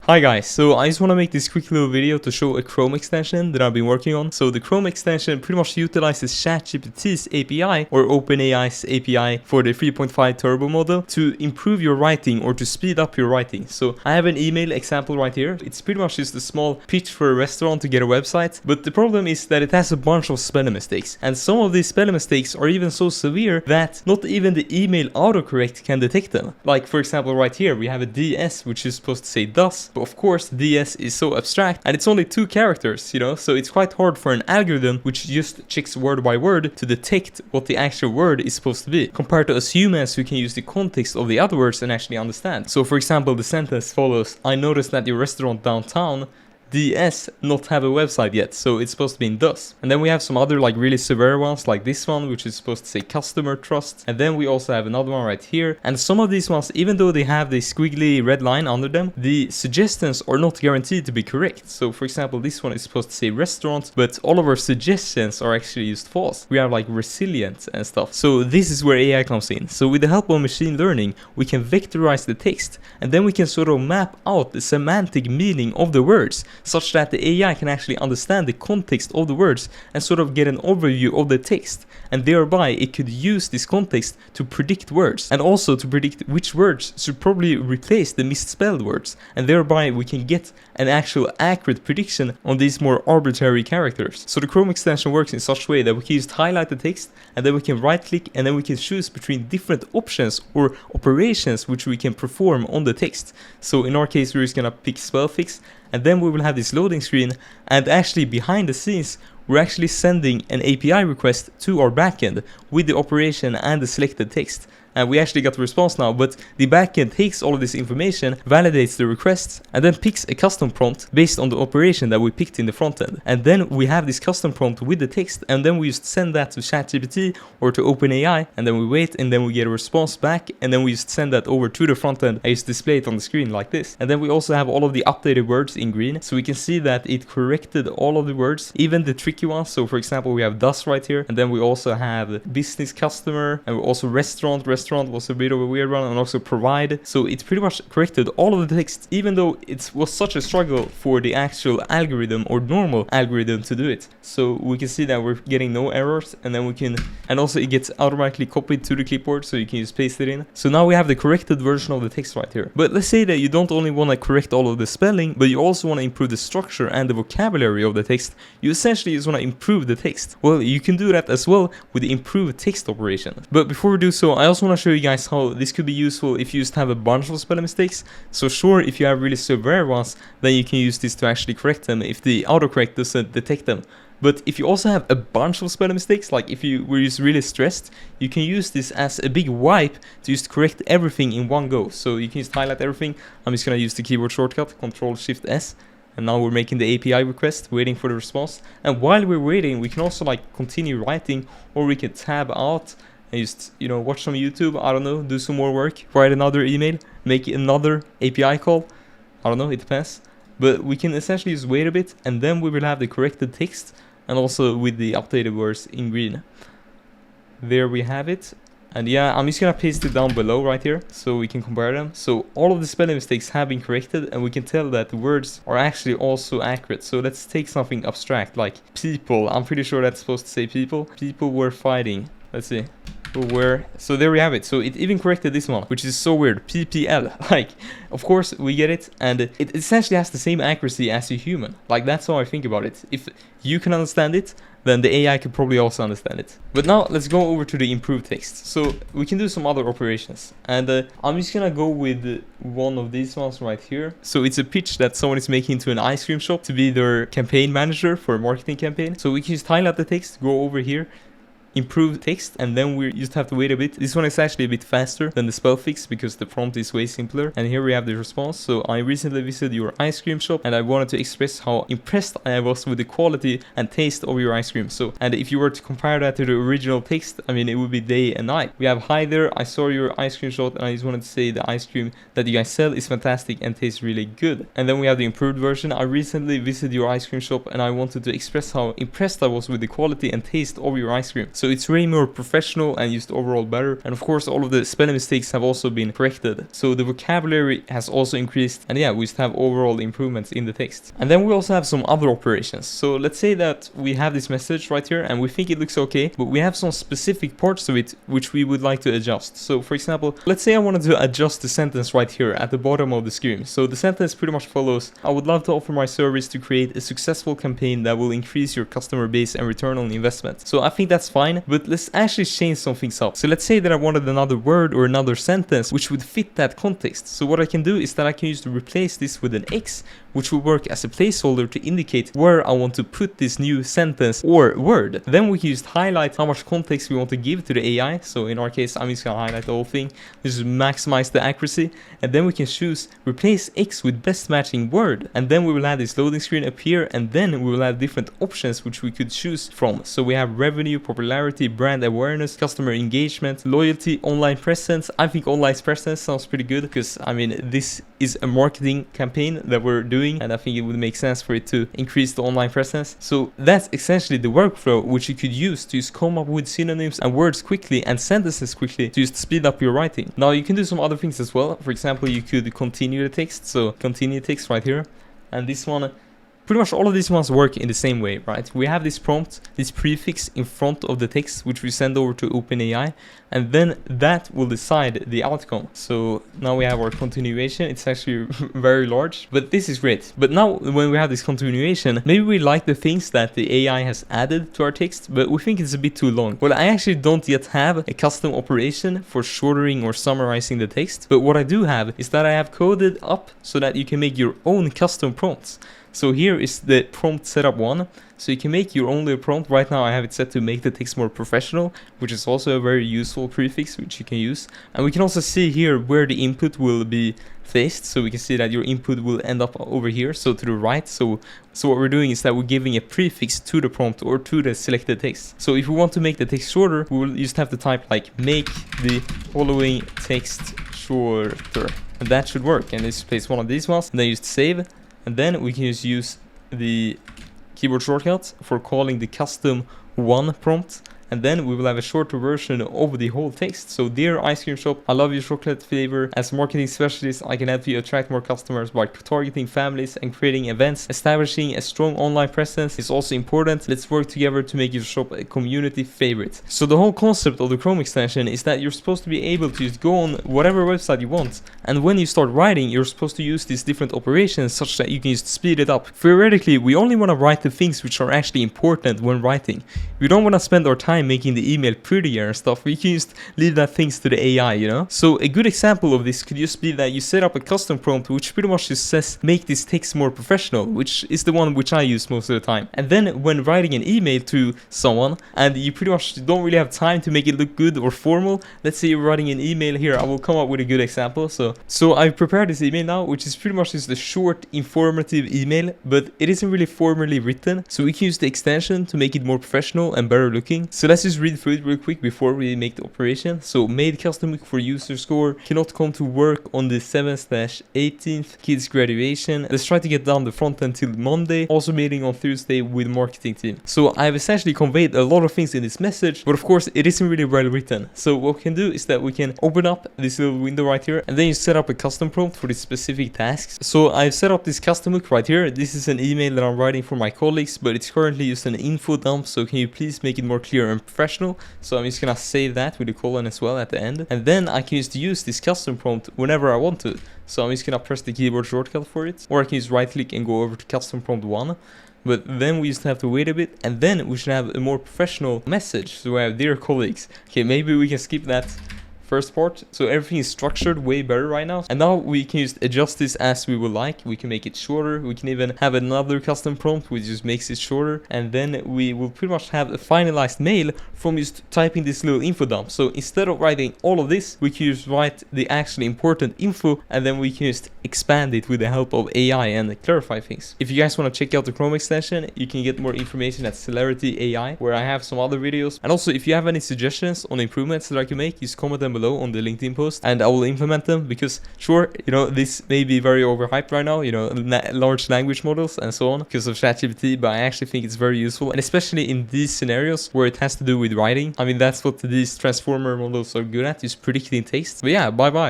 Hi guys, so I just want to make this quick little video to show a Chrome extension that I've been working on. So the Chrome extension pretty much utilizes ChatGPT's API or OpenAI's API for the 3.5 turbo model to improve your writing or to speed up your writing. So I have an email example right here. It's pretty much just a small pitch for a restaurant to get a website, but the problem is that it has a bunch of spelling mistakes, and some of these spelling mistakes are even so severe that not even the email autocorrect can detect them. Like for example right here we have a DS which is supposed to say does, but of course DS is so abstract and it's only 2 characters, you know, so it's quite hard for an algorithm which just checks word by word to detect what the actual word is supposed to be, compared to us humans who can use the context of the other words and actually understand. So for example the sentence follows: I noticed that your restaurant downtown DS not have a website yet, so it's supposed to be in DOS. And then we have some other like really severe ones like this one, which is supposed to say customer trust. And then we also have another one right here. And some of these ones, even though they have the squiggly red line under them, the suggestions are not guaranteed to be correct. So for example, this one is supposed to say restaurant, but all of our suggestions are actually used false. We have like resilient and stuff. So this is where AI comes in. So with the help of machine learning, we can vectorize the text, and then we can sort of map out the semantic meaning of the words, such that the AI can actually understand the context of the words and sort of get an overview of the text, and thereby it could use this context to predict words, and also to predict which words should probably replace the misspelled words, and thereby we can get an actual accurate prediction on these more arbitrary characters. So the Chrome extension works in such a way that we can just highlight the text, and then we can right click, and then we can choose between different options or operations which we can perform on the text. So in our case we're just gonna pick spell fix, and then we will have this loading screen, and actually behind the scenes we're actually sending an API request to our backend with the operation and the selected text. And we actually got the response now, but the backend takes all of this information, validates the requests, and then picks a custom prompt based on the operation that we picked in the front end. And then we have this custom prompt with the text, and then we just send that to ChatGPT or to OpenAI, and then we wait, and then we get a response back, and then we just send that over to the front end and just display it on the screen like this. And then we also have all of the updated words in green, so we can see that it corrected all of the words, even the tricky ones. So for example, we have does right here, and then we also have business customer, and we also restaurant was a bit of a weird one, and also provide. So it pretty much corrected all of the text, even though it was such a struggle for the actual algorithm or normal algorithm to do it. So we can see that we're getting no errors, and then we can, and also it gets automatically copied to the clipboard, so you can just paste it in. So now we have the corrected version of the text right here. But let's say that you don't only want to correct all of the spelling, but you also want to improve the structure and the vocabulary of the text. You essentially just want to improve the text. Well, you can do that as well with the improved text operation. But before we do so, I also want to show you guys how this could be useful if you just have a bunch of spelling mistakes. So sure, if you have really severe ones, then you can use this to actually correct them if the autocorrect doesn't detect them. But if you also have a bunch of spelling mistakes, like if you were just really stressed, you can use this as a big wipe to just correct everything in one go. So you can just highlight everything. I'm just gonna use the keyboard shortcut, Ctrl-Shift-S. And now we're making the API request, waiting for the response. And while we're waiting, we can also like continue writing, or we can tab out and just, you know, watch some YouTube, I don't know, do some more work, write another email, make another API call, I don't know, it depends. But we can essentially just wait a bit, and then we will have the corrected text, and also with the updated words in green. There we have it. And yeah, I'm just gonna paste it down below right here, so we can compare them. So all of the spelling mistakes have been corrected, and we can tell that the words are actually also accurate. So let's take something abstract, like people. I'm pretty sure that's supposed to say people. People were fighting. Let's see. Where, so there we have it. So it even corrected this one, which is so weird. PPL. Like, of course we get it, and it essentially has the same accuracy as a human. Like, that's how I think about it. If you can understand it, then the AI could probably also understand it. But now let's go over to the improved text. So we can do some other operations, and I'm just gonna go with one of these ones right here. So it's a pitch that someone is making to an ice cream shop to be their campaign manager for a marketing campaign. So we can just highlight the text, go over here, improve text, and then we just have to wait a bit. This one is actually a bit faster than the spell fix because the prompt is way simpler. And here we have the response. So I recently visited your ice cream shop, and I wanted to express how impressed I was with the quality and taste of your ice cream. So, and if you were to compare that to the original text, I mean, it would be day and night. We have, hi there, I saw your ice cream shop, and I just wanted to say the ice cream that you guys sell is fantastic and tastes really good. And then we have the improved version. I recently visited your ice cream shop, and I wanted to express how impressed I was with the quality and taste of your ice cream. So it's way more professional and just overall better. And of course, all of the spelling mistakes have also been corrected. So the vocabulary has also increased. And yeah, we just have overall improvements in the text. And then we also have some other operations. So let's say that we have this message right here and we think it looks okay, but we have some specific parts of it which we would like to adjust. So for example, let's say I wanted to adjust the sentence right here at the bottom of the screen. So the sentence pretty much follows: I would love to offer my service to create a successful campaign that will increase your customer base and return on investment. So I think that's fine, but let's actually change some things up. So let's say that I wanted another word or another sentence which would fit that context. So what I can do is that I can use to replace this with an X, which will work as a placeholder to indicate where I want to put this new sentence or word. Then we can just highlight how much context we want to give to the AI. So in our case, I'm just gonna highlight the whole thing, just maximize the accuracy, and then we can choose replace X with best matching word, and then we will have this loading screen appear, and then we will have different options which we could choose from. So we have revenue, popularity, brand awareness, customer engagement, loyalty, online presence. I think online presence sounds pretty good because I mean this is a marketing campaign that we're doing, and I think it would make sense for it to increase the online presence. So that's essentially the workflow which you could use to just come up with synonyms and words quickly and sentences quickly to just speed up your writing. Now you can do some other things as well. For example, you could continue the text. So continue text right here, and this one, pretty much all of these ones work in the same way, right? We have this prompt, this prefix in front of the text, which we send over to OpenAI, and then that will decide the outcome. So now we have our continuation. It's actually very large, but this is great. But now when we have this continuation, maybe we like the things that the AI has added to our text, but we think it's a bit too long. Well, I actually don't yet have a custom operation for shortening or summarizing the text, but what I do have is that I have coded up so that you can make your own custom prompts. So here is the prompt setup one. So you can make your own little prompt. Right now I have it set to make the text more professional, which is also a very useful prefix which you can use. And we can also see here where the input will be placed. So we can see that your input will end up over here, so to the right. So what we're doing is that we're giving a prefix to the prompt or to the selected text. So if we want to make the text shorter, we will just have to type like make the following text shorter, and that should work. And let's place one of these ones, and then just save. And then we can just use the keyboard shortcut for calling the custom one prompt, and then we will have a shorter version of the whole text. So dear ice cream shop, I love your chocolate flavor. As a marketing specialist, I can help you attract more customers by targeting families and creating events. Establishing a strong online presence is also important. Let's work together to make your shop a community favorite. So the whole concept of the Chrome extension is that you're supposed to be able to just go on whatever website you want, and when you start writing, you're supposed to use these different operations such that you can just speed it up. Theoretically, we only want to write the things which are actually important when writing. We don't want to spend our time making the email prettier and stuff. We can just leave that things to the AI, you know? So a good example of this could just be that you set up a custom prompt which pretty much just says make this text more professional, which is the one which I use most of the time. And then when writing an email to someone and you pretty much don't really have time to make it look good or formal, let's say you're writing an email here, I will come up with a good example. So I've prepared this email now, which is pretty much just a short informative email, but it isn't really formally written. So we can use the extension to make it more professional and better looking. So let's just read through it real quick before we make the operation. So made custom for user score, cannot come to work on the 7/18th, kids graduation. Let's try to get down the front end till Monday. Also meeting on Thursday with marketing team. So I've essentially conveyed a lot of things in this message, but of course it isn't really well written. So what we can do is that we can open up this little window right here, and then you set up a custom prompt for these specific tasks. So I've set up this custom hook right here. This is an email that I'm writing for my colleagues, but it's currently just an info dump. So can you please make it more clear and professional? So I'm just gonna save that with a colon as well at the end, and then I can just use this custom prompt whenever I want to. So I'm just gonna press the keyboard shortcut for it, or I can just right click and go over to custom prompt 1. But then we just have to wait a bit, and then we should have a more professional message. So we have dear colleagues. Okay, maybe we can skip that first part. So everything is structured way better right now, and now we can just adjust this as we would like. We can make it shorter. We can even have another custom prompt which just makes it shorter, and then we will pretty much have a finalized mail from just typing this little info dump. So instead of writing all of this, we can just write the actually important info, and then we can just expand it with the help of AI and clarify things. If you guys want to check out the Chrome extension, you can get more information at Celerity AI, where I have some other videos. And also, if you have any suggestions on improvements that I can make, just comment them below. below on the LinkedIn post, and I will implement them, because sure, you know, this may be very overhyped right now, you know, large language models and so on because of ChatGPT, but I actually think it's very useful, and especially in these scenarios where it has to do with writing. I mean, that's what these transformer models are good at, is predicting taste. But yeah, bye bye.